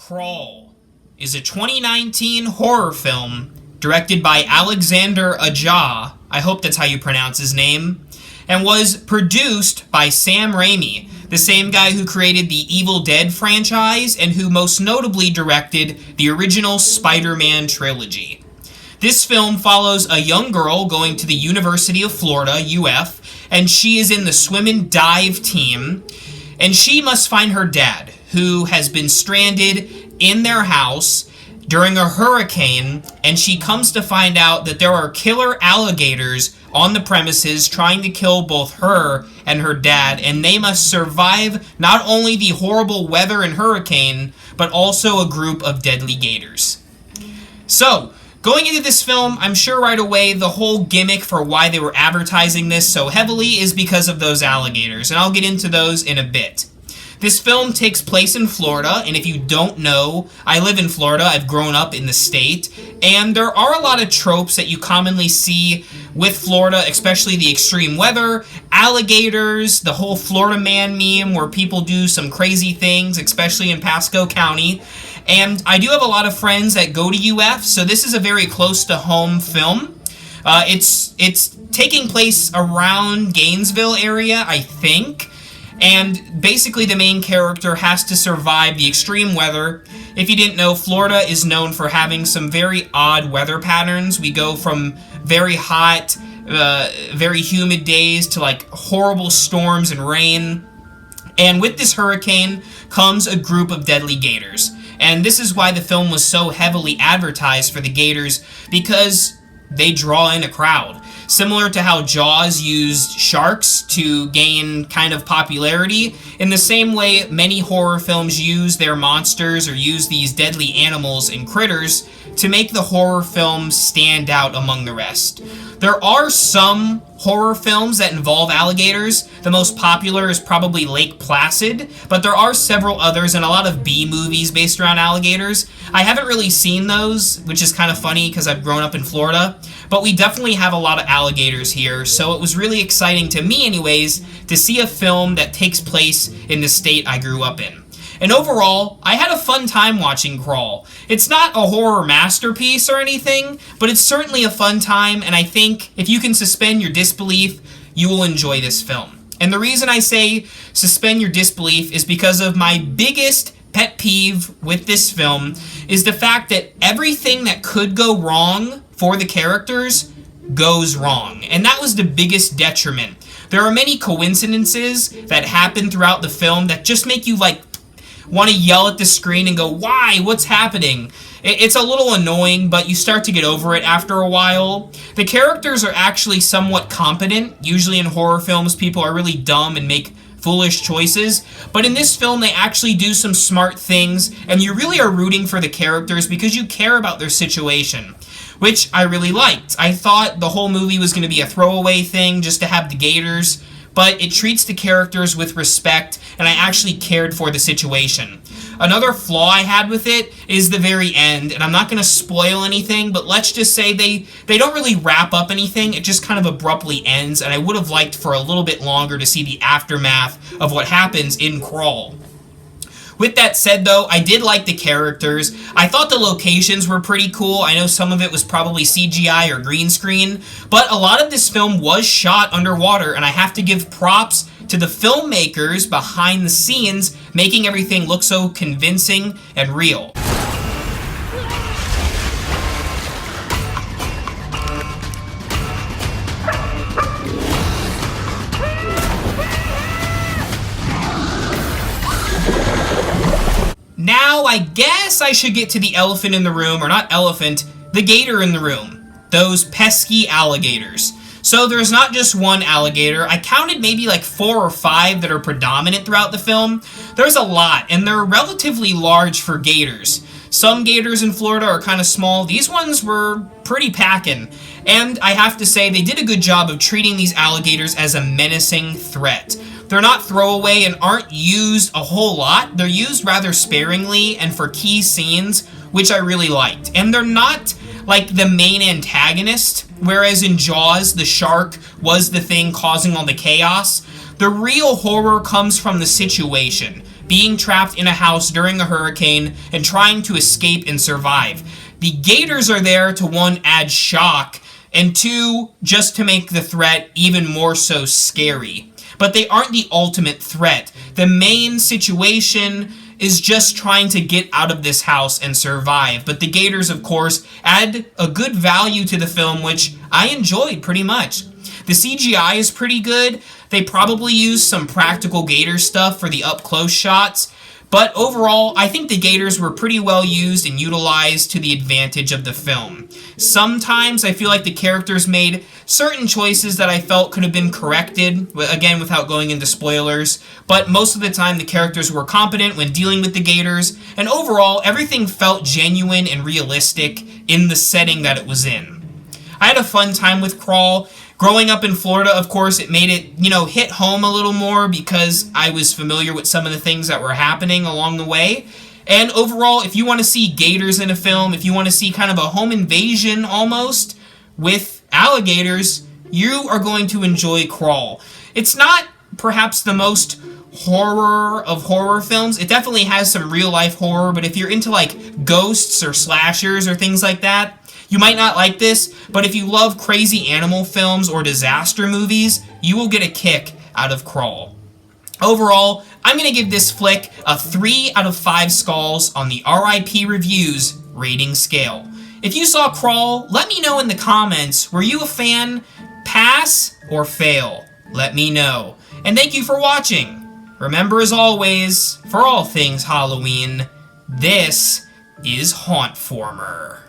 Crawl is a 2019 horror film directed by Alexander Aja, I hope that's how you pronounce his name, and was produced by Sam Raimi, the same guy who created the Evil Dead franchise and who most notably directed the original Spider-Man trilogy. This film follows a young girl going to the University of Florida, UF, and she is in the swim and dive team, and she must find her dad, who has been stranded in their house during a hurricane, and she comes to find out that there are killer alligators on the premises trying to kill both her and her dad, and they must survive not only the horrible weather and hurricane, but also a group of deadly gators. So, going into this film, I'm sure right away the whole gimmick for why they were advertising this so heavily is because of those alligators, and I'll get into those in a bit. This film takes place in Florida, and if you don't know, I live in Florida, I've grown up in the state, and there are a lot of tropes that you commonly see with Florida, especially the extreme weather, alligators, the whole Florida man meme where people do some crazy things, especially in Pasco County. And I do have a lot of friends that go to UF, so this is a very close to home film. It's taking place around Gainesville area, I think. And basically the main character has to survive the extreme weather. If you didn't know, Florida is known for having some very odd weather patterns. We go from very hot, very humid days to like horrible storms and rain. And with this hurricane comes a group of deadly gators. And this is why the film was so heavily advertised for the gators, because they draw in a crowd. Similar to how Jaws used sharks to gain kind of popularity, in the same way many horror films use their monsters or use these deadly animals and critters to make the horror film stand out among the rest. There are some horror films that involve alligators. The most popular is probably Lake Placid, but there are several others and a lot of B movies based around alligators. I haven't really seen those, which is kind of funny because I've grown up in Florida, but we definitely have a lot of alligators here, so it was really exciting to me anyways to see a film that takes place in the state I grew up in. And overall, I had a fun time watching Crawl. It's not a horror masterpiece or anything, but it's certainly a fun time, and I think if you can suspend your disbelief, you will enjoy this film. And the reason I say suspend your disbelief is because of my biggest pet peeve with this film is the fact that everything that could go wrong for the characters goes wrong. And that was the biggest detriment. There are many coincidences that happen throughout the film that just make you want to yell at the screen and go, why? What's happening? It's a little annoying, but you start to get over it after a while. The characters are actually somewhat competent. Usually in horror films, people are really dumb and make foolish choices. But in this film, they actually do some smart things, and you really are rooting for the characters because you care about their situation, which I really liked. I thought the whole movie was going to be a throwaway thing just to have the gators, but it treats the characters with respect, and I actually cared for the situation. Another flaw I had with it is the very end, and I'm not going to spoil anything, but let's just say they don't really wrap up anything. It just kind of abruptly ends, and I would have liked for a little bit longer to see the aftermath of what happens in Crawl. With that said, though, I did like the characters. I thought the locations were pretty cool. I know some of it was probably CGI or green screen, but a lot of this film was shot underwater, and I have to give props to the filmmakers behind the scenes, making everything look so convincing and real. Now, I guess I should get to the elephant in the room, or not elephant, the gator in the room. Those pesky alligators. So there's not just one alligator. I counted maybe like 4 or 5 that are predominant throughout the film. There's a lot, and they're relatively large for gators. Some gators in Florida are kind of small. These ones were pretty packing. And I have to say, they did a good job of treating these alligators as a menacing threat. They're not throwaway and aren't used a whole lot. They're used rather sparingly and for key scenes, which I really liked. And they're not like the main antagonist, whereas in Jaws, the shark was the thing causing all the chaos. The real horror comes from the situation. being trapped in a house during a hurricane and trying to escape and survive. The gators are there to, one, add shock, and two, just to make the threat even more so scary. But they aren't the ultimate threat. The main situation is just trying to get out of this house and survive. But the gators, of course, add a good value to the film, which I enjoyed pretty much. The CGI is pretty good. They probably used some practical gator stuff for the up-close shots. But overall, I think the gators were pretty well used and utilized to the advantage of the film. Sometimes I feel like the characters made certain choices that I felt could have been corrected, again, without going into spoilers, but most of the time the characters were competent when dealing with the gators, and overall, everything felt genuine and realistic in the setting that it was in. I had a fun time with Crawl. Growing up in Florida, of course, it made it, hit home a little more because I was familiar with some of the things that were happening along the way. And overall, if you want to see gators in a film, if you want to see kind of a home invasion almost with alligators, you are going to enjoy Crawl. It's not perhaps the most horror of horror films. It definitely has some real-life horror, but if you're into like ghosts or slashers or things like that, you might not like this, but if you love crazy animal films or disaster movies, you will get a kick out of Crawl. Overall, I'm going to give this flick a 3 out of 5 skulls on the R.I.P. Reviews rating scale. If you saw Crawl, let me know in the comments. Were you a fan? Pass or fail? Let me know. And thank you for watching. Remember, as always, for all things Halloween, this is Hauntformer.